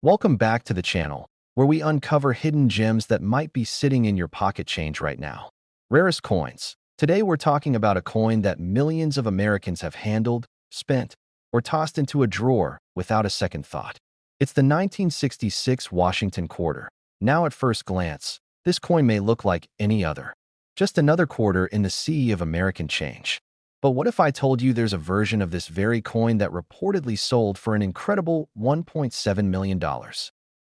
Welcome back to the channel, where we uncover hidden gems that might be sitting in your pocket change right now. Rarest coins. Today we're talking about a coin that millions of Americans have handled, spent, or tossed into a drawer without a second thought. It's the 1966 Washington quarter. Now at first glance, this coin may look like any other. Just another quarter in the sea of American change. But what if I told you there's a version of this very coin that reportedly sold for an incredible $1.7 million?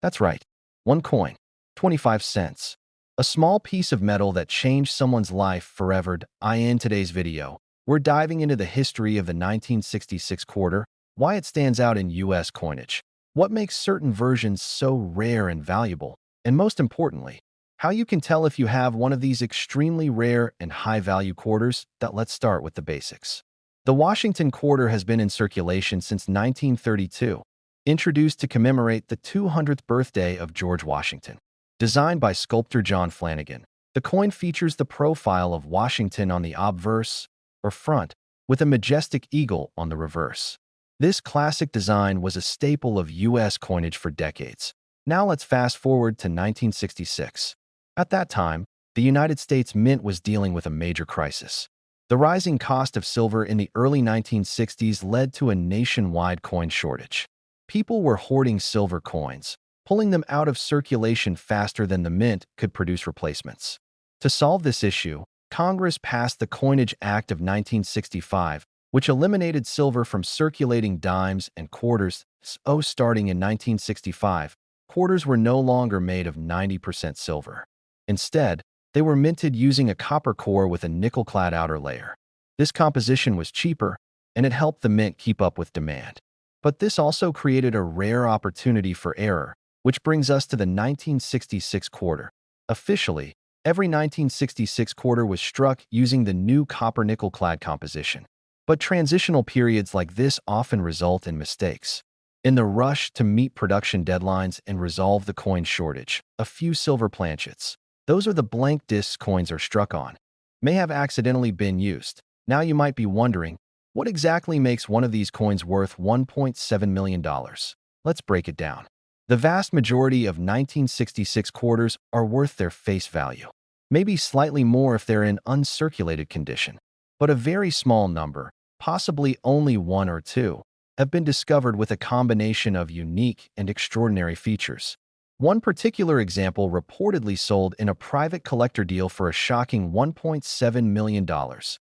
That's right, one coin, 25 cents. A small piece of metal that changed someone's life forever. In today's video, we're diving into the history of the 1966 quarter, why it stands out in U.S. coinage, what makes certain versions so rare and valuable, and most importantly, how you can tell if you have one of these extremely rare and high-value quarters. Let's start with the basics. The Washington quarter has been in circulation since 1932, introduced to commemorate the 200th birthday of George Washington. Designed by sculptor John Flanagan, the coin features the profile of Washington on the obverse, or front, with a majestic eagle on the reverse. This classic design was a staple of U.S. coinage for decades. Now let's fast forward to 1966. At that time, the United States Mint was dealing with a major crisis. The rising cost of silver in the early 1960s led to a nationwide coin shortage. People were hoarding silver coins, pulling them out of circulation faster than the mint could produce replacements. To solve this issue, Congress passed the Coinage Act of 1965, which eliminated silver from circulating dimes and quarters. Starting in 1965, quarters were no longer made of 90% silver. Instead, they were minted using a copper core with a nickel-clad outer layer. This composition was cheaper, and it helped the mint keep up with demand. But this also created a rare opportunity for error, which brings us to the 1966 quarter. Officially, every 1966 quarter was struck using the new copper nickel-clad composition. But transitional periods like this often result in mistakes. In the rush to meet production deadlines and resolve the coin shortage, a few silver planchets, those are the blank discs coins are struck on, may have accidentally been used. Now you might be wondering, what exactly makes one of these coins worth $1.7 million? Let's break it down. The vast majority of 1966 quarters are worth their face value. Maybe slightly more if they're in uncirculated condition. But a very small number, possibly only one or two, have been discovered with a combination of unique and extraordinary features. One particular example reportedly sold in a private collector deal for a shocking $1.7 million.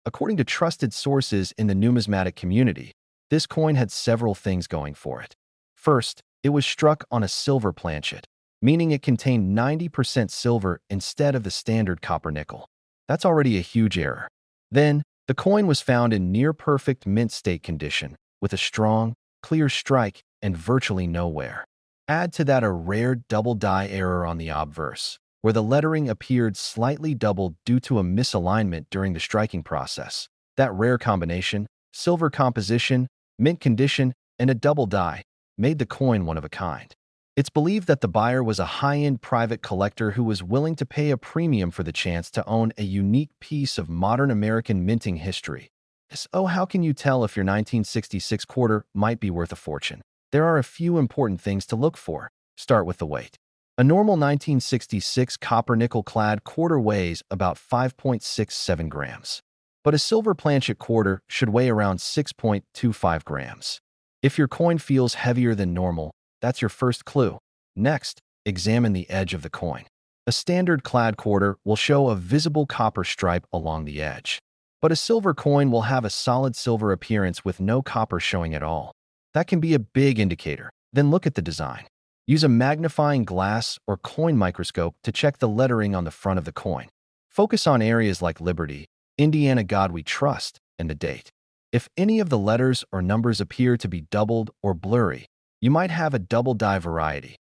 According to trusted sources in the numismatic community, this coin had several things going for it. First, it was struck on a silver planchet, meaning it contained 90% silver instead of the standard copper nickel. That's already a huge error. Then, the coin was found in near-perfect mint state condition, with a strong, clear strike and virtually no wear. Add to that a rare double die error on the obverse, where the lettering appeared slightly doubled due to a misalignment during the striking process. That rare combination, silver composition, mint condition, and a double die, made the coin one of a kind. It's believed that the buyer was a high-end private collector who was willing to pay a premium for the chance to own a unique piece of modern American minting history. So how can you tell if your 1966 quarter might be worth a fortune? There are a few important things to look for. Start with the weight. A normal 1966 copper nickel-clad quarter weighs about 5.67 grams. But a silver planchet quarter should weigh around 6.25 grams. If your coin feels heavier than normal, that's your first clue. Next, examine the edge of the coin. A standard clad quarter will show a visible copper stripe along the edge. But a silver coin will have a solid silver appearance with no copper showing at all. That can be a big indicator. Then look at the design. Use a magnifying glass or coin microscope to check the lettering on the front of the coin. Focus on areas like Liberty, Indiana God We Trust, and the date. If any of the letters or numbers appear to be doubled or blurry, you might have a double die variety.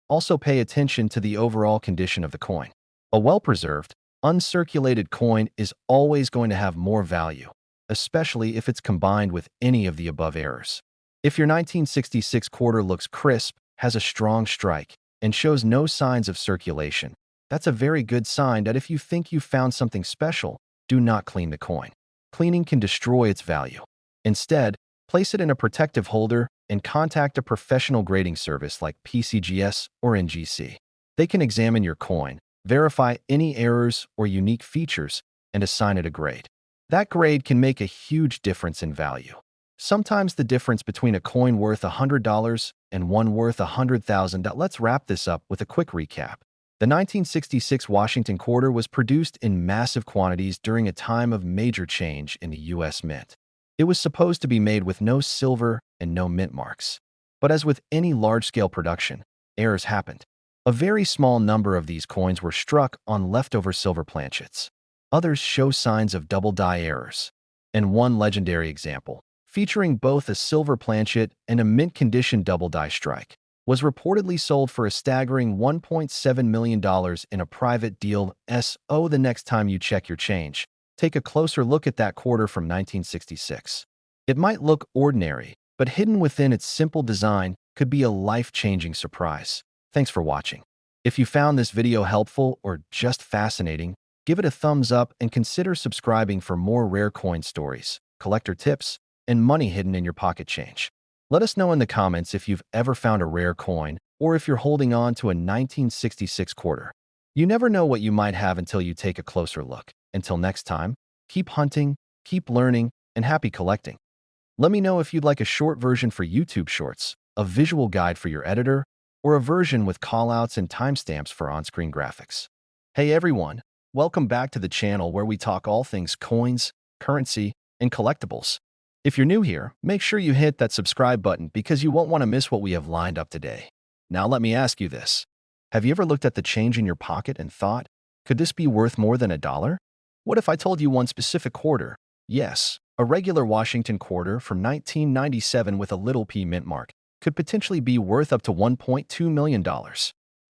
Also pay attention to the overall condition of the coin. A well-preserved, uncirculated coin is always going to have more value, especially if it's combined with any of the above errors. If your 1966 quarter looks crisp, has a strong strike, and shows no signs of circulation, that's a very good sign that if you think you found something special, do not clean the coin. Cleaning can destroy its value. Instead, Place it in a protective holder and contact a professional grading service like PCGS or NGC. They can examine your coin, verify any errors or unique features, and assign it a grade. That grade can make a huge difference in value. Sometimes the difference between a coin worth $100 and one worth $100,000. Let's wrap this up with a quick recap. The 1966 Washington quarter was produced in massive quantities during a time of major change in the U.S. Mint. It was supposed to be made with no silver and no mint marks. But as with any large-scale production, errors happened. A very small number of these coins were struck on leftover silver planchets. Others show signs of double die errors. And one legendary example, featuring both a silver planchet and a mint-condition double die strike, was reportedly sold for a staggering $1.7 million in a private deal. So the next time you check your change, take a closer look at that quarter from 1966. It might look ordinary, but hidden within its simple design could be a life-changing surprise. Thanks for watching. If you found this video helpful or just fascinating, give it a thumbs up and consider subscribing for more rare coin stories, collector tips, and money hidden in your pocket change. Let us know in the comments if you've ever found a rare coin or if you're holding on to a 1966 quarter. You never know what you might have until you take a closer look. Until next time, keep hunting, keep learning, and happy collecting. Let me know if you'd like a short version for YouTube Shorts, a visual guide for your editor, or a version with callouts and timestamps for on-screen graphics. Hey everyone, welcome back to the channel where we talk all things coins, currency, and collectibles. If you're new here, make sure you hit that subscribe button because you won't want to miss what we have lined up today. Now let me ask you this. Have you ever looked at the change in your pocket and thought, could this be worth more than $1? What if I told you one specific quarter? Yes, a regular Washington quarter from 1997 with a little p mint mark could potentially be worth up to $1.2 million.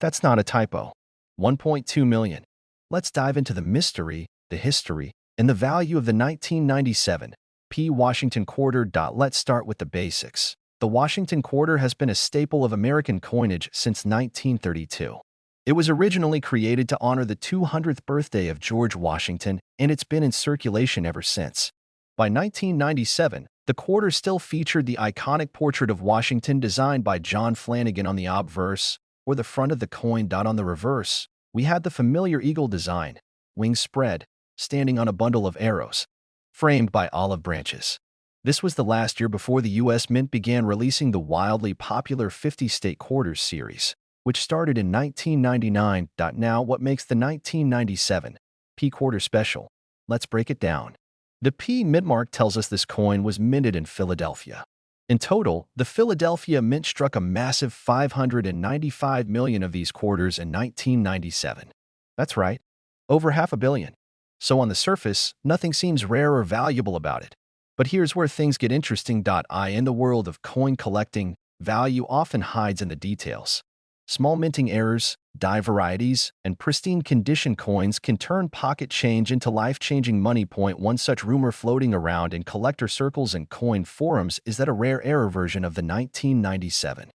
That's not a typo. $1.2 million. Let's dive into the mystery, the history, and the value of the 1997 P Washington quarter. Let's start with the basics. The Washington quarter has been a staple of American coinage since 1932. It was originally created to honor the 200th birthday of George Washington, and it's been in circulation ever since. By 1997, the quarter still featured the iconic portrait of Washington designed by John Flanagan on the obverse, or the front of the coin. On the reverse, we had the familiar eagle design, wings spread, standing on a bundle of arrows, framed by olive branches. This was the last year before the U.S. Mint began releasing the wildly popular 50-state quarters series, which started in 1999. Now, what makes the 1997 P quarter special? Let's break it down. The P mint mark tells us this coin was minted in Philadelphia. In total, the Philadelphia Mint struck a massive 595 million of these quarters in 1997. That's right, over $500 million. So on the surface, nothing seems rare or valuable about it. But here's where things get interesting. In the world of coin collecting, value often hides in the details. Small minting errors, die varieties, and pristine condition coins can turn pocket change into life-changing money. One such rumor floating around in collector circles and coin forums is that a rare error version of the 1997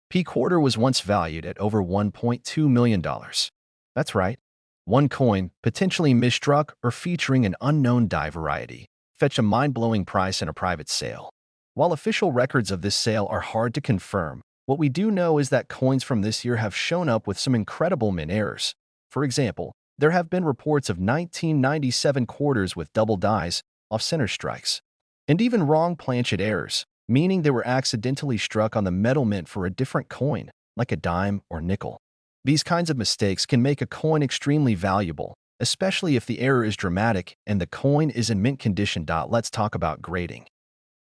P quarter was once valued at over $1.2 million. That's right. One coin, potentially misstruck or featuring an unknown die variety, fetched a mind-blowing price in a private sale. While official records of this sale are hard to confirm, what we do know is that coins from this year have shown up with some incredible mint errors. For example, there have been reports of 1997 quarters with double dies, off-center strikes, and even wrong planchet errors, meaning they were accidentally struck on the metal mint for a different coin, like a dime or nickel. These kinds of mistakes can make a coin extremely valuable, especially if the error is dramatic and the coin is in mint condition. Let's talk about grading.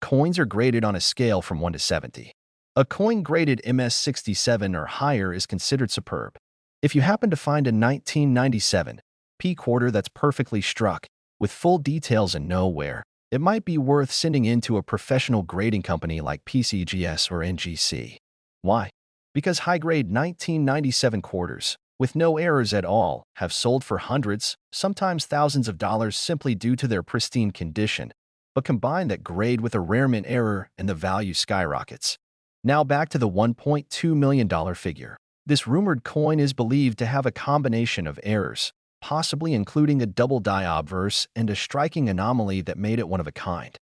Coins are graded on a scale from 1 to 70. A coin graded MS67 or higher is considered superb. If you happen to find a 1997 P quarter that's perfectly struck, with full details and know where, it might be worth sending in to a professional grading company like PCGS or NGC. Why? Because high-grade 1997 quarters, with no errors at all, have sold for hundreds, sometimes thousands of dollars simply due to their pristine condition. But combine that grade with a rare mint error and the value skyrockets. Now back to the $1.2 million figure. This rumored coin is believed to have a combination of errors, possibly including a double die obverse and a striking anomaly that made it one of a kind.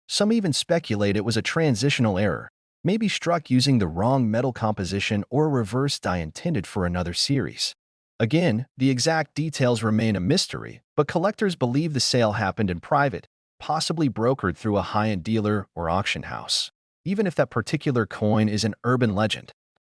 Some even speculate it was a transitional error, maybe struck using the wrong metal composition or a reverse die intended for another series. Again, the exact details remain a mystery, but collectors believe the sale happened in private, possibly brokered through a high-end dealer or auction house. Even if that particular coin is an urban legend,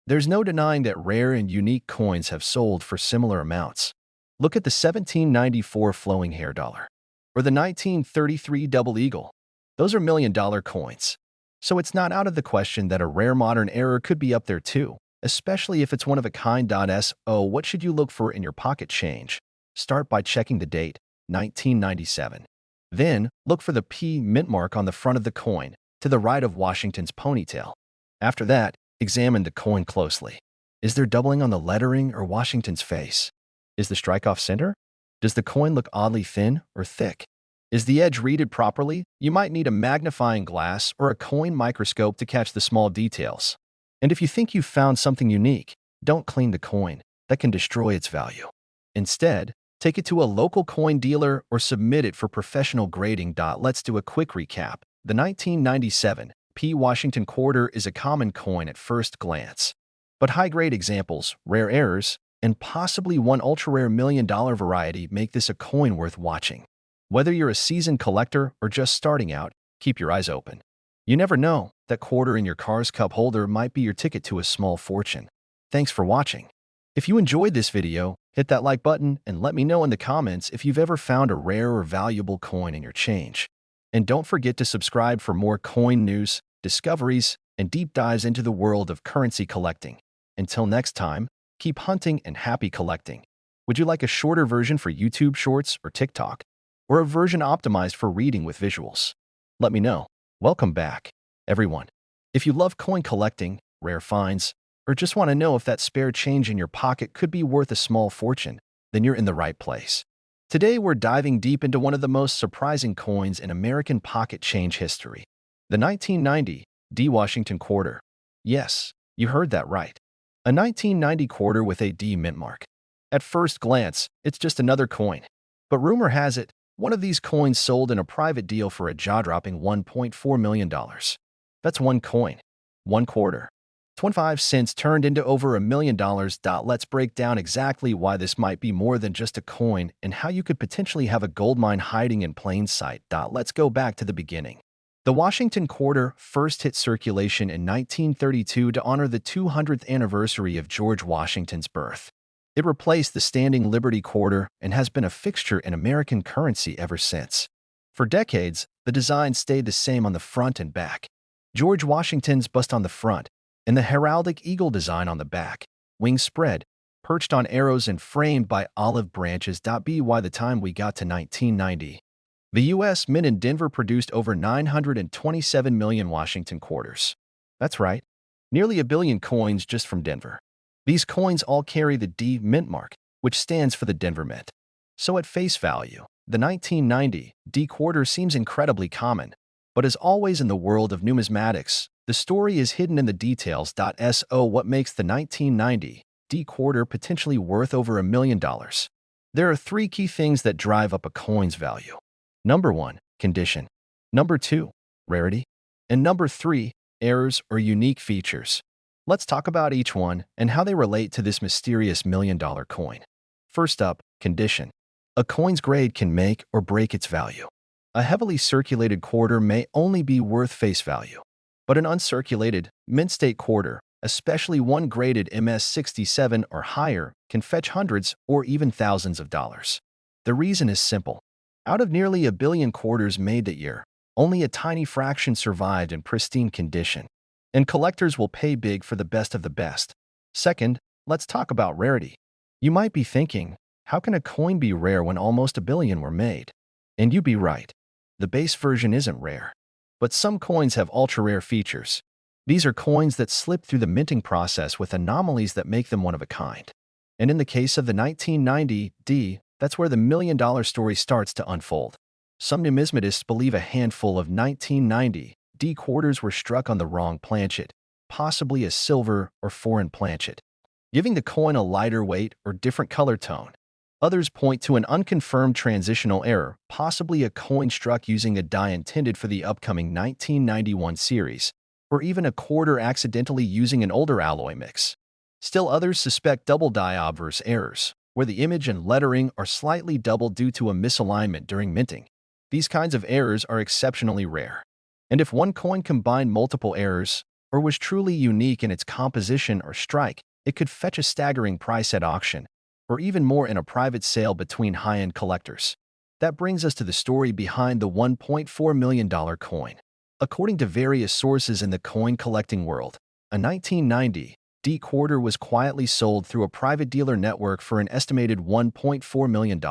there's no denying that rare and unique coins have sold for similar amounts. Look at the 1794 flowing hair dollar or the 1933 double eagle. Those are million-dollar coins. So it's not out of the question that a rare modern error could be up there too, especially if it's one of a kind. So what should you look for in your pocket change? Start by checking the date, 1997. Then, look for the P mint mark on the front of the coin, to the right of Washington's ponytail. After that, examine the coin closely. Is there doubling on the lettering or Washington's face? Is the strike off center? Does the coin look oddly thin or thick? Is the edge readed properly? You might need a magnifying glass or a coin microscope to catch the small details. And if you think you've found something unique, don't clean the coin. That can destroy its value. Instead, take it to a local coin dealer or submit it for professional grading. Let's do a quick recap. The 1997 P Washington quarter is a common coin at first glance. But high-grade examples, rare errors, and possibly one ultra-rare million-dollar variety make this a coin worth watching. Whether you're a seasoned collector or just starting out, keep your eyes open. You never know, that quarter in your car's cup holder might be your ticket to a small fortune. Thanks for watching. If you enjoyed this video, hit that like button and let me know in the comments if you've ever found a rare or valuable coin in your change. And don't forget to subscribe for more coin news, discoveries, and deep dives into the world of currency collecting. Until next time, keep hunting and happy collecting. Would you like a shorter version for YouTube Shorts or TikTok? Or a version optimized for reading with visuals? Let me know. Welcome back, everyone. If you love coin collecting, rare finds, or just want to know if that spare change in your pocket could be worth a small fortune, then you're in the right place. Today, we're diving deep into one of the most surprising coins in American pocket change history, the 1990 D Washington quarter. Yes, you heard that right. A 1990 quarter with a D mint mark. At first glance, it's just another coin. But rumor has it, one of these coins sold in a private deal for a jaw-dropping $1.4 million. That's one coin, one quarter. 25 cents turned into over $1 million. Let's break down exactly why this might be more than just a coin and how you could potentially have a goldmine hiding in plain sight. Let's go back to the beginning. The Washington quarter first hit circulation in 1932 to honor the 200th anniversary of George Washington's birth. It replaced the standing Liberty quarter and has been a fixture in American currency ever since. For decades, the design stayed the same on the front and back. George Washington's bust on the front, and the heraldic eagle design on the back, wings spread, perched on arrows and framed by olive branches. By the time we got to 1990, the U.S. Mint in Denver produced over 927 million Washington quarters. That's right, nearly a billion coins just from Denver. These coins all carry the D mint mark, which stands for the Denver Mint. So at face value, the 1990 D quarter seems incredibly common. But as always in the world of numismatics, the story is hidden in the details. So what makes the 1990 D quarter potentially worth over $1 million? There are three key things that drive up a coin's value. Number 1, condition. Number 2, rarity. And number 3, errors or unique features. Let's talk about each one and how they relate to this mysterious million-dollar coin. First up, condition. A coin's grade can make or break its value. A heavily circulated quarter may only be worth face value, but an uncirculated, mint-state quarter, especially one graded MS-67 or higher, can fetch hundreds or even thousands of dollars. The reason is simple. Out of nearly a billion quarters made that year, only a tiny fraction survived in pristine condition. And collectors will pay big for the best of the best. Second, let's talk about rarity. You might be thinking, how can a coin be rare when almost a billion were made? And you'd be right. The base version isn't rare. But some coins have ultra-rare features. These are coins that slip through the minting process with anomalies that make them one of a kind. And in the case of the 1990 D, that's where the million-dollar story starts to unfold. Some numismatists believe a handful of 1990 D quarters were struck on the wrong planchet, possibly a silver or foreign planchet, giving the coin a lighter weight or different color tone. Others point to an unconfirmed transitional error, possibly a coin struck using a die intended for the upcoming 1991 series, or even a quarter accidentally using an older alloy mix. Still others suspect double die obverse errors, where the image and lettering are slightly doubled due to a misalignment during minting. These kinds of errors are exceptionally rare. And if one coin combined multiple errors, or was truly unique in its composition or strike, it could fetch a staggering price at auction, or even more in a private sale between high-end collectors. That brings us to the story behind the $1.4 million coin. According to various sources in the coin collecting world, a 1990 D quarter was quietly sold through a private dealer network for an estimated $1.4 million.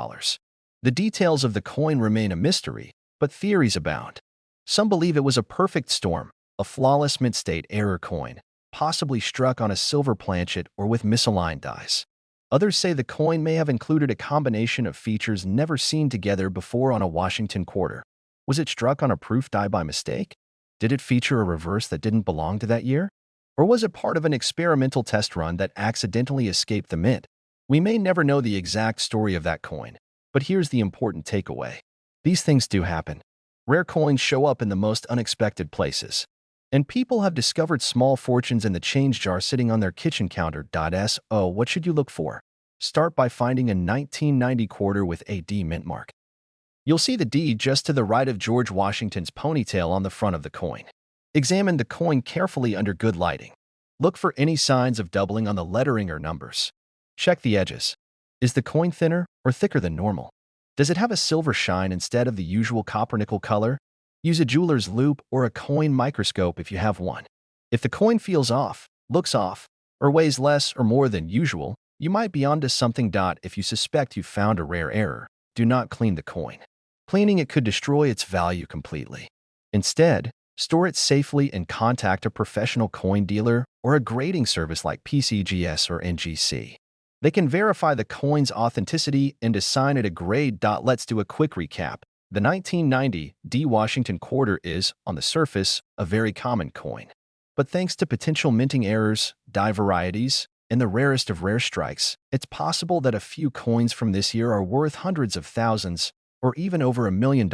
The details of the coin remain a mystery, but theories abound. Some believe it was a perfect storm, a flawless mint-state error coin, possibly struck on a silver planchet or with misaligned dies. Others say the coin may have included a combination of features never seen together before on a Washington quarter. Was it struck on a proof die by mistake? Did it feature a reverse that didn't belong to that year? Or was it part of an experimental test run that accidentally escaped the mint? We may never know the exact story of that coin, but here's the important takeaway. These things do happen. Rare coins show up in the most unexpected places. And people have discovered small fortunes in the change jar sitting on their kitchen counter. So, what should you look for? Start by finding a 1990 quarter with a D mint mark. You'll see the D just to the right of George Washington's ponytail on the front of the coin. Examine the coin carefully under good lighting. Look for any signs of doubling on the lettering or numbers. Check the edges. Is the coin thinner or thicker than normal? Does it have a silver shine instead of the usual copper-nickel color? Use a jeweler's loupe or a coin microscope if you have one. If the coin feels off, looks off, or weighs less or more than usual, you might be onto something. If you suspect you've found a rare error, do not clean the coin. Cleaning it could destroy its value completely. Instead, store it safely and contact a professional coin dealer or a grading service like PCGS or NGC. They can verify the coin's authenticity and assign it a grade. Let's do a quick recap. The 1990 D Washington quarter is, on the surface, a very common coin. But thanks to potential minting errors, die varieties, and the rarest of rare strikes, it's possible that a few coins from this year are worth hundreds of thousands, or even over $1 million.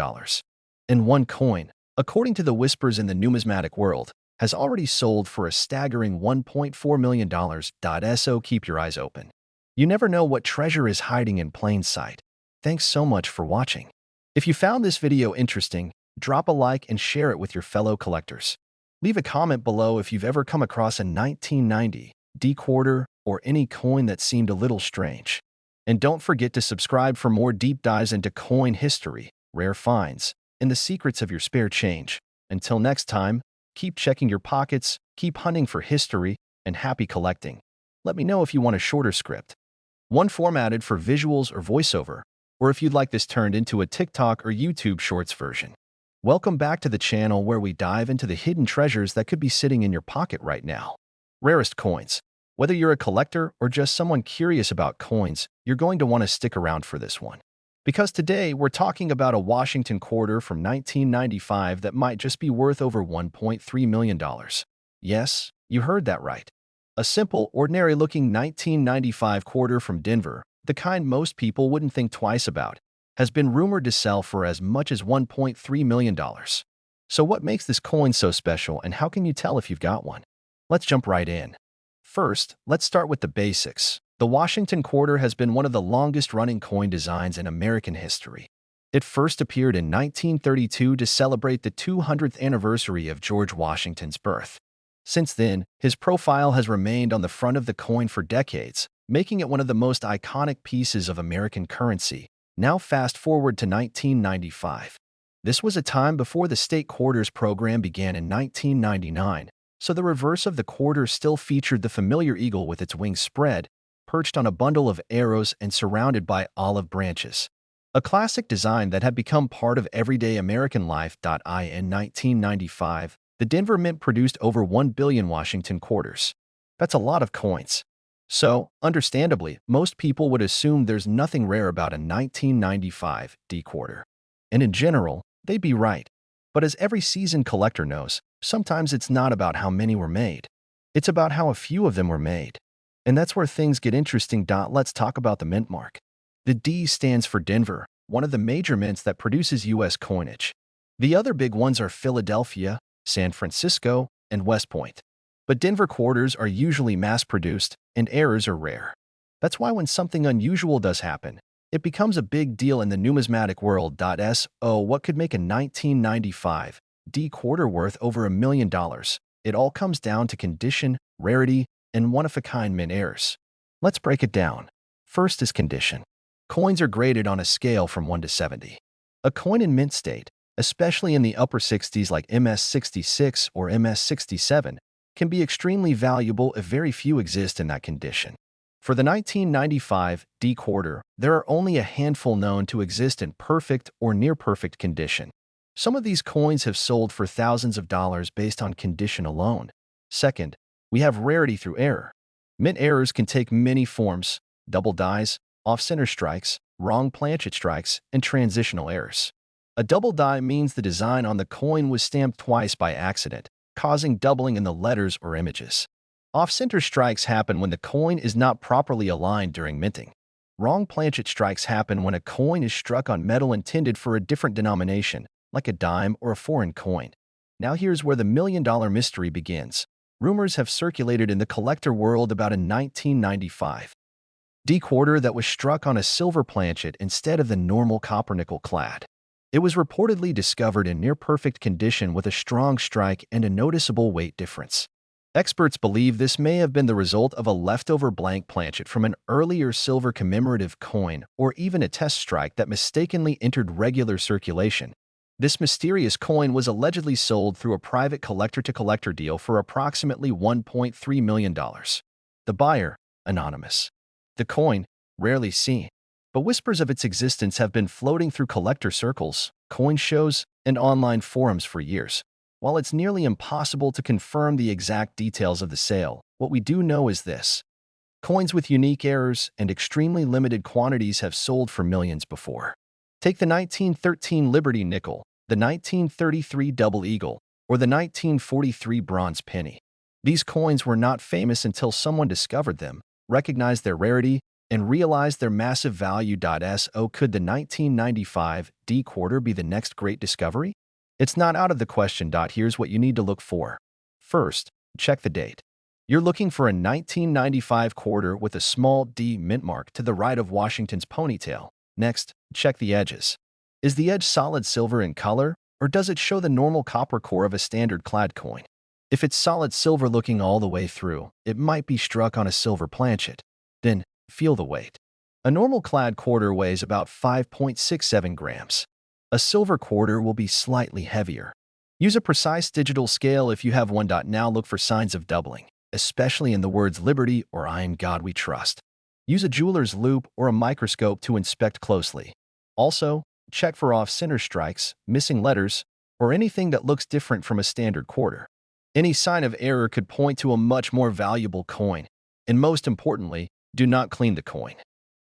And one coin, according to the whispers in the numismatic world, has already sold for a staggering $1.4 million. So keep your eyes open. You never know what treasure is hiding in plain sight. Thanks so much for watching. If you found this video interesting, drop a like and share it with your fellow collectors. Leave a comment below if you've ever come across a 1990 D quarter or any coin that seemed a little strange. And don't forget to subscribe for more deep dives into coin history, rare finds, and the secrets of your spare change. Until next time, keep checking your pockets, keep hunting for history, and happy collecting. Let me know if you want a shorter script, one formatted for visuals or voiceover, or if you'd like this turned into a TikTok or YouTube Shorts version. Welcome back to the channel where we dive into the hidden treasures that could be sitting in your pocket right now. Rarest coins. Whether you're a collector or just someone curious about coins, you're going to want to stick around for this one. Because today we're talking about a Washington quarter from 1995 that might just be worth over $1.3 million. Yes, you heard that right. A simple, ordinary-looking 1995 quarter from Denver, the kind most people wouldn't think twice about, has been rumored to sell for as much as $1.3 million. So what makes this coin so special, and how can you tell if you've got one? Let's jump right in. First, let's start with the basics. The Washington quarter has been one of the longest-running coin designs in American history. It first appeared in 1932 to celebrate the 200th anniversary of George Washington's birth. Since then, his profile has remained on the front of the coin for decades, making it one of the most iconic pieces of American currency. Now fast forward to 1995. This was a time before the state quarters program began in 1999, so the reverse of the quarter still featured the familiar eagle with its wings spread, perched on a bundle of arrows and surrounded by olive branches. A classic design that had become part of everyday American life. In 1995, the Denver Mint produced over 1 billion Washington quarters. That's a lot of coins. So, understandably, most people would assume there's nothing rare about a 1995 D quarter. And in general, they'd be right. But as every seasoned collector knows, sometimes it's not about how many were made. It's about how a few of them were made. And that's where things get interesting. Let's talk about the mint mark. The D stands for Denver, one of the major mints that produces U.S. coinage. The other big ones are Philadelphia, San Francisco, and West Point. But Denver quarters are usually mass-produced, and errors are rare. That's why when something unusual does happen, it becomes a big deal in the numismatic world. So, what could make a 1995 D quarter worth over $1 million? It all comes down to condition, rarity, and one-of-a-kind mint errors. Let's break it down. First is condition. Coins are graded on a scale from 1 to 70. A coin in mint state, especially in the upper 60s like MS66 or MS67, can be extremely valuable if very few exist in that condition. For the 1995 D quarter, there are only a handful known to exist in perfect or near-perfect condition. Some of these coins have sold for thousands of dollars based on condition alone. Second, we have rarity through error. Mint errors can take many forms: double dies, off-center strikes, wrong planchet strikes, and transitional errors. A double die means the design on the coin was stamped twice by accident, causing doubling in the letters or images. Off-center strikes happen when the coin is not properly aligned during minting. Wrong planchet strikes happen when a coin is struck on metal intended for a different denomination, like a dime or a foreign coin. Now here's where the million-dollar mystery begins. Rumors have circulated in the collector world about a 1995 D quarter that was struck on a silver planchet instead of the normal copper-nickel clad. It was reportedly discovered in near-perfect condition with a strong strike and a noticeable weight difference. Experts believe this may have been the result of a leftover blank planchet from an earlier silver commemorative coin or even a test strike that mistakenly entered regular circulation. This mysterious coin was allegedly sold through a private collector-to-collector deal for approximately $1.3 million. The buyer, anonymous. The coin, rarely seen, but whispers of its existence have been floating through collector circles, coin shows, and online forums for years. While it's nearly impossible to confirm the exact details of the sale, what we do know is this: coins with unique errors and extremely limited quantities have sold for millions before. Take the 1913 Liberty nickel, the 1933 Double Eagle, or the 1943 bronze penny. These coins were not famous until someone discovered them, recognized their rarity, and realized their massive value. So could the 1995 D quarter be the next great discovery? It's not out of the question. Here's what you need to look for. First, check the date. You're looking for a 1995 quarter with a small D mint mark to the right of Washington's ponytail. Next, check the edges. Is the edge solid silver in color, or does it show the normal copper core of a standard clad coin? If it's solid silver looking all the way through, it might be struck on a silver planchet. Then, feel the weight. A normal clad quarter weighs about 5.67 grams. A silver quarter will be slightly heavier. Use a precise digital scale if you have one. Now look for signs of doubling, especially in the words Liberty or I in God We Trust. Use a jeweler's loupe or a microscope to inspect closely. Also, check for off-center strikes, missing letters, or anything that looks different from a standard quarter. Any sign of error could point to a much more valuable coin. And most importantly, do not clean the coin.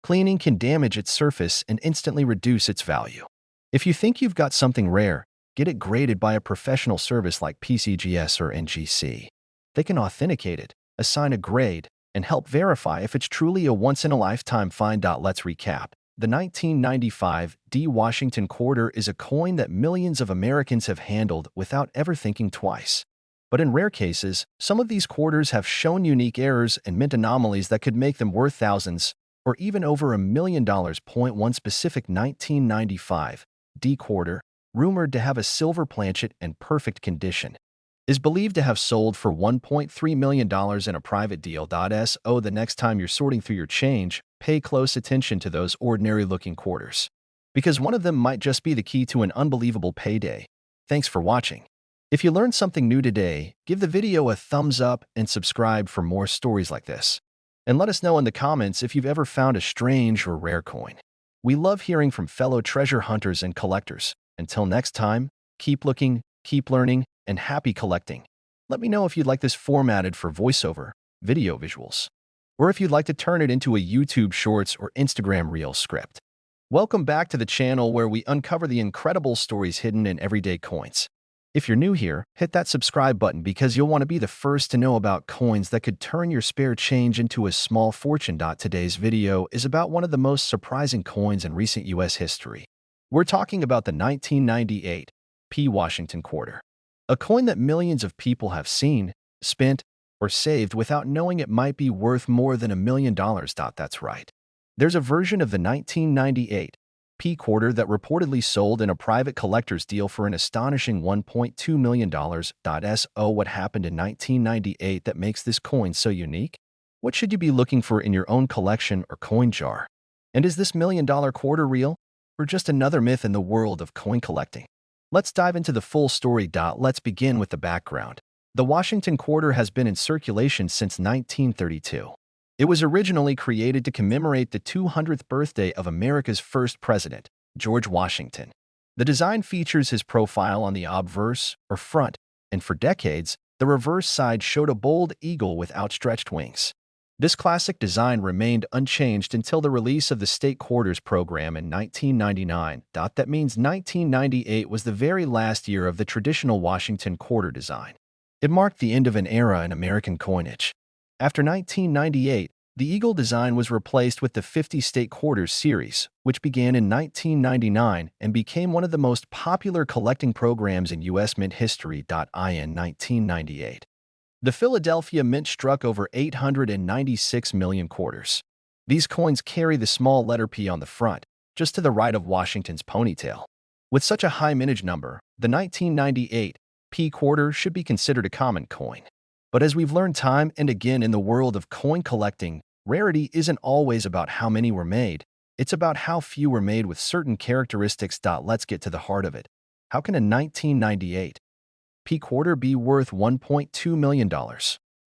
Cleaning can damage its surface and instantly reduce its value. If you think you've got something rare, get it graded by a professional service like PCGS or NGC. They can authenticate it, assign a grade, and help verify if it's truly a once-in-a-lifetime find. Let's recap. The 1995 D Washington quarter is a coin that millions of Americans have handled without ever thinking twice. But in rare cases, some of these quarters have shown unique errors and mint anomalies that could make them worth thousands or even over $1 million. One specific 1995 D quarter, rumored to have a silver planchet and perfect condition, is believed to have sold for $1.3 million in a private deal. So the next time you're sorting through your change, pay close attention to those ordinary-looking quarters, because one of them might just be the key to an unbelievable payday. Thanks for watching. If you learned something new today, give the video a thumbs up and subscribe for more stories like this. And let us know in the comments if you've ever found a strange or rare coin. We love hearing from fellow treasure hunters and collectors. Until next time, keep looking, keep learning, and happy collecting. Let me know if you'd like this formatted for voiceover, video visuals, or if you'd like to turn it into a YouTube Shorts or Instagram Reel script. Welcome back to the channel where we uncover the incredible stories hidden in everyday coins. If you're new here, hit that subscribe button because you'll want to be the first to know about coins that could turn your spare change into a small fortune. Today's video is about one of the most surprising coins in recent U.S. history. We're talking about the 1998 P. Washington quarter, a coin that millions of people have seen, spent, or saved without knowing it might be worth more than $1 million. That's right. There's a version of the 1998 P quarter that reportedly sold in a private collector's deal for an astonishing $1.2 million. So what happened in 1998 that makes this coin so unique? What should you be looking for in your own collection or coin jar? And is this $1 million quarter real, or just another myth in the world of coin collecting? Let's dive into the full story. Let's begin with the background. The Washington quarter has been in circulation since 1932. It was originally created to commemorate the 200th birthday of America's first president, George Washington. The design features his profile on the obverse, or front, and for decades, the reverse side showed a bold eagle with outstretched wings. This classic design remained unchanged until the release of the State Quarters program in 1999. That means 1998 was the very last year of the traditional Washington quarter design. It marked the end of an era in American coinage. After 1998, the Eagle design was replaced with the 50 State Quarters series, which began in 1999 and became one of the most popular collecting programs in U.S. mint history. In 1998, the Philadelphia Mint struck over 896 million quarters. These coins carry the small letter P on the front, just to the right of Washington's ponytail. With such a high mintage number, the 1998 P quarter should be considered a common coin. But as we've learned time and again in the world of coin collecting, rarity isn't always about how many were made. It's about how few were made with certain characteristics. Let's get to the heart of it. How can a 1998 P quarter be worth $1.2 million?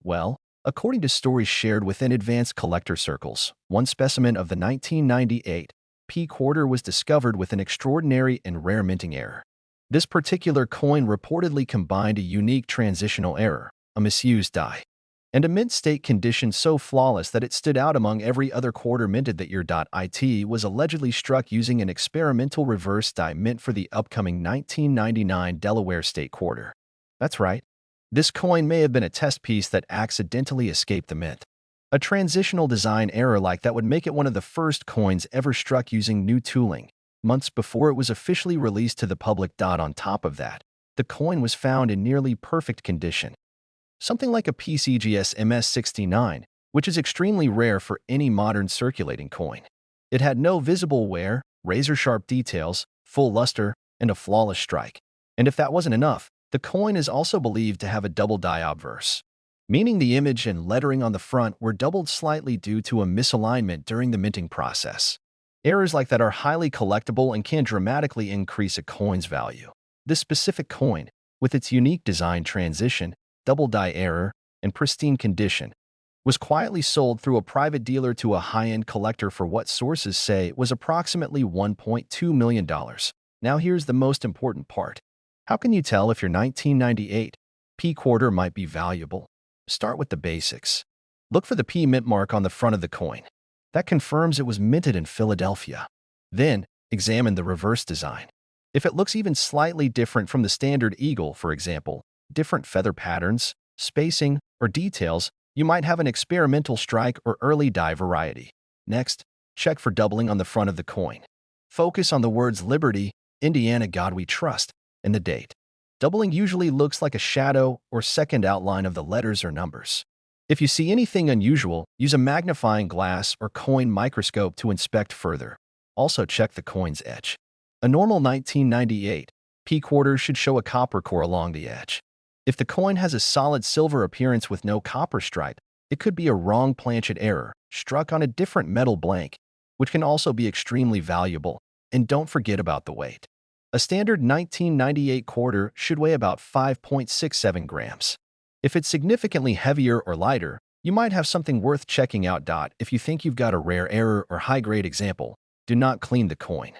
Well, according to stories shared within advanced collector circles, one specimen of the 1998 P quarter was discovered with an extraordinary and rare minting error. This particular coin reportedly combined a unique transitional error, a misused die, and a mint state condition so flawless that it stood out among every other quarter minted that year. It was allegedly struck using an experimental reverse die mint for the upcoming 1999 Delaware State Quarter. That's right. This coin may have been a test piece that accidentally escaped the mint. A transitional design error like that would make it one of the first coins ever struck using new tooling, months before it was officially released to the public. On top of that, the coin was found in nearly perfect condition, something like a PCGS MS69, which is extremely rare for any modern circulating coin. It had no visible wear, razor-sharp details, full luster, and a flawless strike. And if that wasn't enough, the coin is also believed to have a double die obverse, meaning the image and lettering on the front were doubled slightly due to a misalignment during the minting process. Errors like that are highly collectible and can dramatically increase a coin's value. This specific coin, with its unique design transition, double die error, and pristine condition, was quietly sold through a private dealer to a high-end collector for what sources say was approximately $1.2 million. Now here's the most important part. How can you tell if your 1998 P quarter might be valuable? Start with the basics. Look for the P mint mark on the front of the coin. That confirms it was minted in Philadelphia. Then, examine the reverse design. If it looks even slightly different from the standard eagle, for example, different feather patterns, spacing, or details, you might have an experimental strike or early die variety. Next, check for doubling on the front of the coin. Focus on the words Liberty, Indiana God We Trust, and the date. Doubling usually looks like a shadow or second outline of the letters or numbers. If you see anything unusual, use a magnifying glass or coin microscope to inspect further. Also check the coin's edge. A normal 1998 P quarter should show a copper core along the edge. If the coin has a solid silver appearance with no copper stripe, it could be a wrong planchet error, struck on a different metal blank, which can also be extremely valuable. And don't forget about the weight. A standard 1998 quarter should weigh about 5.67 grams. If it's significantly heavier or lighter, you might have something worth checking out. If you think you've got a rare error or high-grade example, do not clean the coin.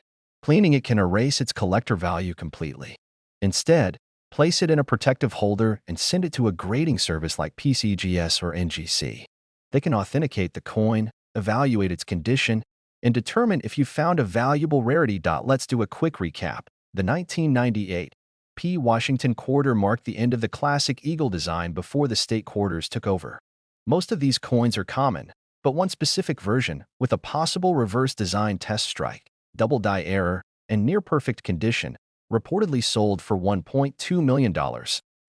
Cleaning it can erase its collector value completely. Instead, place it in a protective holder and send it to a grading service like PCGS or NGC. They can authenticate the coin, evaluate its condition, and determine if you found a valuable rarity. Let's do a quick recap. The 1998 Washington quarter marked the end of the classic eagle design before the state quarters took over. Most of these coins are common, but one specific version, with a possible reverse design test strike, double die error, and near-perfect condition, reportedly sold for $1.2 million.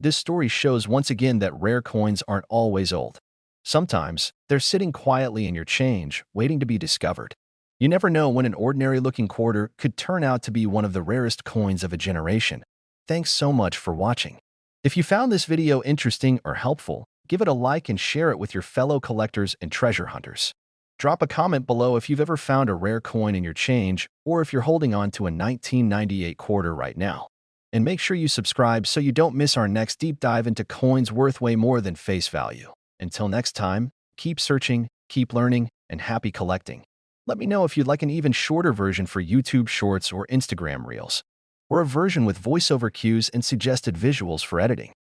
This story shows once again that rare coins aren't always old. Sometimes, they're sitting quietly in your change, waiting to be discovered. You never know when an ordinary-looking quarter could turn out to be one of the rarest coins of a generation. Thanks so much for watching. If you found this video interesting or helpful, give it a like and share it with your fellow collectors and treasure hunters. Drop a comment below if you've ever found a rare coin in your change or if you're holding on to a 1998 quarter right now. And make sure you subscribe so you don't miss our next deep dive into coins worth way more than face value. Until next time, keep searching, keep learning, and happy collecting. Let me know if you'd like an even shorter version for YouTube Shorts or Instagram Reels, or a version with voiceover cues and suggested visuals for editing.